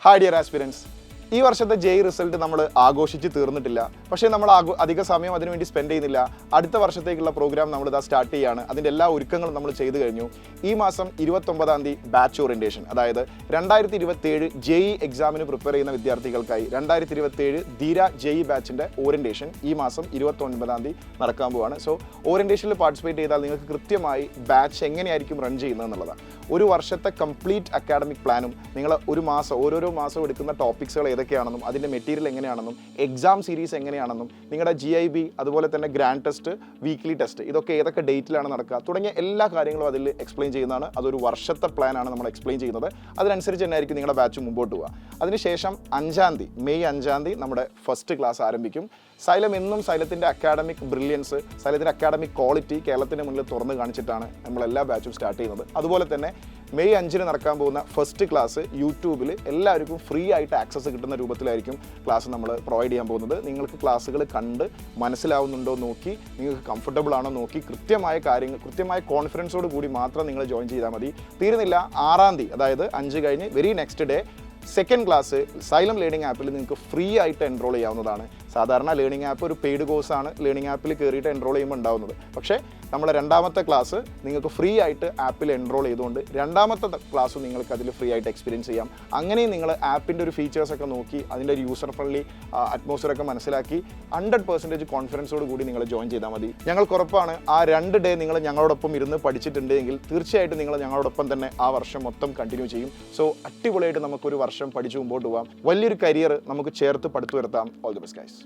Hi dear aspirants, ഈ വർഷത്തെ ജെയ് result നമ്മൾ ആഘോഷിച്ച് തീർന്നിട്ടില്ല. പക്ഷേ നമ്മൾ അധിക സമയം അതിനുവേണ്ടി സ്പെൻഡ് ചെയ്യുന്നില്ല. അടുത്ത വർഷത്തേക്കുള്ള പ്രോഗ്രാം നമ്മളിതാ സ്റ്റാർട്ട് ചെയ്യുകയാണ്. അതിൻ്റെ എല്ലാ ഒരുക്കങ്ങളും നമ്മൾ ചെയ്തു കഴിഞ്ഞു. ഈ മാസം 29-ാം തീയതി ബാച്ച് ഓറിയൻറ്റേഷൻ, അതായത് 2027 ജെയ് എക്സാമിന് പ്രിപ്പയർ ചെയ്യുന്ന വിദ്യാർത്ഥികൾക്കായി 2027 ധീര ജെയ് ബാച്ചിൻ്റെ ഓറിയൻറ്റേഷൻ ഈ മാസം 29-ാം തീയതി നടക്കാൻ പോവുകയാണ്. സോ ഓറിയൻറ്റേഷനിൽ പാർട്ടിസിപ്പേറ്റ് ചെയ്താൽ നിങ്ങൾക്ക് കൃത്യമായി ബാച്ച് എങ്ങനെയായിരിക്കും റൺ ചെയ്യുന്നത് എന്നുള്ളതാണ്. ഒരു വർഷത്തെ കംപ്ലീറ്റ് അക്കാഡമിക് പ്ലാനും നിങ്ങൾ ഓരോരോ മാസം എടുക്കുന്ന ടോപ്പിക്സുകൾ ഏതൊക്കെയാണെന്നും അതിൻ്റെ മെറ്റീരിയൽ എങ്ങനെയാണെന്നും എക്സാം സീരീസ് എങ്ങനെയാണെന്നും നിങ്ങളുടെ GIB അതുപോലെ തന്നെ ഗ്രാൻഡ് ടെസ്റ്റ്, വീക്ക്ലി ടെസ്റ്റ് ഇതൊക്കെ ഏതൊക്കെ ഡേറ്റിലാണ് നടക്കുക തുടങ്ങിയ എല്ലാ കാര്യങ്ങളും അതിൽ എക്സ്പ്ലെയിൻ ചെയ്യുന്നതാണ്. അതൊരു വർഷത്തെ പ്ലാനാണ് നമ്മൾ എക്സ്പ്ലെയിൻ ചെയ്യുന്നത്. അതിനനുസരിച്ച് തന്നെ ആയിരിക്കും നിങ്ങളുടെ ബാച്ച് മുമ്പോട്ട് പോവുക. അതിനുശേഷം മെയ് 5-ാം തീയതി നമ്മുടെ ഫസ്റ്റ് ക്ലാസ് ആരംഭിക്കും. സൈലം എന്നും സൈലത്തിൻ്റെ അക്കാഡമിക് ബ്രില്യൻസ്, സൈലത്തിൻ്റെ അക്കാഡമിക് ക്വാളിറ്റി കേരളത്തിൻ്റെ മുന്നിൽ തുറന്ന് കാണിച്ചിട്ടാണ് നമ്മളെല്ലാ ബാച്ചും സ്റ്റാർട്ട് ചെയ്യുന്നത്. അതുപോലെ തന്നെ മെയ് 5-ന് നടക്കാൻ പോകുന്ന ഫസ്റ്റ് ക്ലാസ് യൂട്യൂബിൽ എല്ലാവർക്കും ഫ്രീ ആയിട്ട് ആക്സസ് കിട്ടുന്ന രൂപത്തിലായിരിക്കും ക്ലാസ് നമ്മൾ പ്രൊവൈഡ് ചെയ്യാൻ പോകുന്നത്. നിങ്ങൾക്ക് ക്ലാസ്സുകൾ കണ്ട് മനസ്സിലാവുന്നുണ്ടോ നോക്കി, നിങ്ങൾക്ക് കംഫർട്ടബിൾ ആണോ നോക്കി, കൃത്യമായ കോൺഫിഡൻസോട് കൂടി മാത്രം നിങ്ങൾ ജോയിൻ ചെയ്താൽ മതി. തീരുന്നില്ല, 6-ാം തീയതി അതായത് 5 കഴിഞ്ഞ് very next day second class xylem learning ആപ്പിൽ നിങ്ങൾക്ക് ഫ്രീ ആയിട്ട് എൻറോൾ ചെയ്യാവുന്നതാണ്. സാധാരണ ലേണിംഗ് ആപ്പ് ഒരു പെയ്ഡ് കോഴ്സാണ് ലേണിംഗ് ആപ്പിൽ കയറിയിട്ട് എൻറോൾ ചെയ്യുമ്പോൾ ഉണ്ടാകുന്നത്. പക്ഷേ നമ്മുടെ 2ാമത്തെ ക്ലാസ് നിങ്ങൾക്ക് ഫ്രീ ആയിട്ട് ആപ്പിൽ എൻറോൾ ചെയ്തുകൊണ്ട് 2ാമത്തെ ക്ലാസ് നിങ്ങൾക്ക് അതിൽ ഫ്രീ ആയിട്ട് എക്സ്പീരിയൻസ് ചെയ്യാം. അങ്ങനെയും നിങ്ങൾ ആപ്പിൻ്റെ ഒരു ഫീച്ചേഴ്സൊക്കെ നോക്കി അതിൻ്റെ ഒരു യൂസർ ഫ്രണ്ട്ലി അറ്റ്മോസ്ഫിയറൊക്കെ മനസ്സിലാക്കി 100% കോൺഫിഡൻസോട് കൂടി നിങ്ങൾ ജോയിൻ ചെയ്താൽ മതി. ഞങ്ങൾക്ക് ഉറപ്പാണ് ആ 2 ഡേ നിങ്ങൾ ഞങ്ങളോടൊപ്പം ഇരുന്ന് പഠിച്ചിട്ടുണ്ടെങ്കിൽ തീർച്ചയായിട്ടും നിങ്ങൾ ഞങ്ങളോടൊപ്പം തന്നെ ആ വർഷം മൊത്തം കണ്ടിന്യൂ ചെയ്യും. സോ അടിപൊളിയായിട്ട് നമുക്കൊരു വർഷം പഠിച്ച് മുമ്പോട്ട് പോകാം. വലിയൊരു കരിയർ നമുക്ക് ചേർത്ത് പടുത്തുയർത്താം. All the best guys.